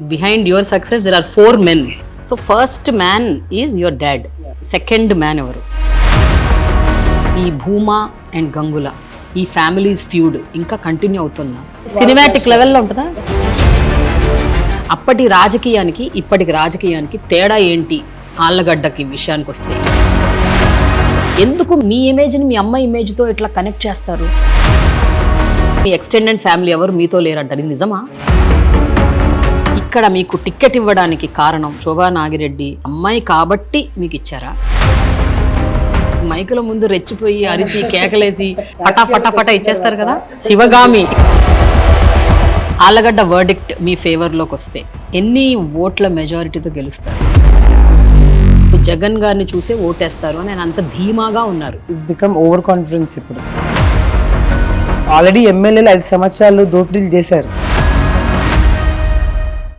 Behind your success, there are 4 men. So first man is your dad. Second man ఎవరు? ఈ Bhuma and Gangula ఈ families feud ఇంకా continue అవుతున్నా cinematic లెవెల్లో ఉంటుందా? అప్పటి రాజకీయానికి ఇప్పటికి రాజకీయానికి తేడా ఏంటి? ఆళ్ళగడ్డకి విషయానికి వస్తే ఎందుకు మీ ఇమేజ్ని మీ అమ్మ ఇమేజ్తో ఇట్లా కనెక్ట్ చేస్తారు? మీ ఎక్స్టెండెడ్ ఫ్యామిలీ ఎవరు మీతో లేరంటారు, ఇది నిజమా? ఇక్కడ మీకు టికెట్ ఇవ్వడానికి కారణం శోభా నాగిరెడ్డి అమ్మాయి కాబట్టి మీకు ఇచ్చారా? మైకుల ముందు రెచ్చిపోయి అరిచి కేకలేసి పటా ఇచ్చేస్తారు కదా. శివగామి. ఆళ్ళగడ్డ వర్డిక్ట్ మీ ఫేవర్లోకి వస్తే ఎన్ని ఓట్ల మెజారిటీతో గెలుస్తారు? జగన్ గారిని చూసే ఓటేస్తారు అని ఆయన అంత ధీమాగా ఉన్నారు. It's become over confidence. ఇప్పుడు ఆల్రెడీ ఎమ్మెల్యేలు 5 సంవత్సరాలు దోపిడీలు చేశారు.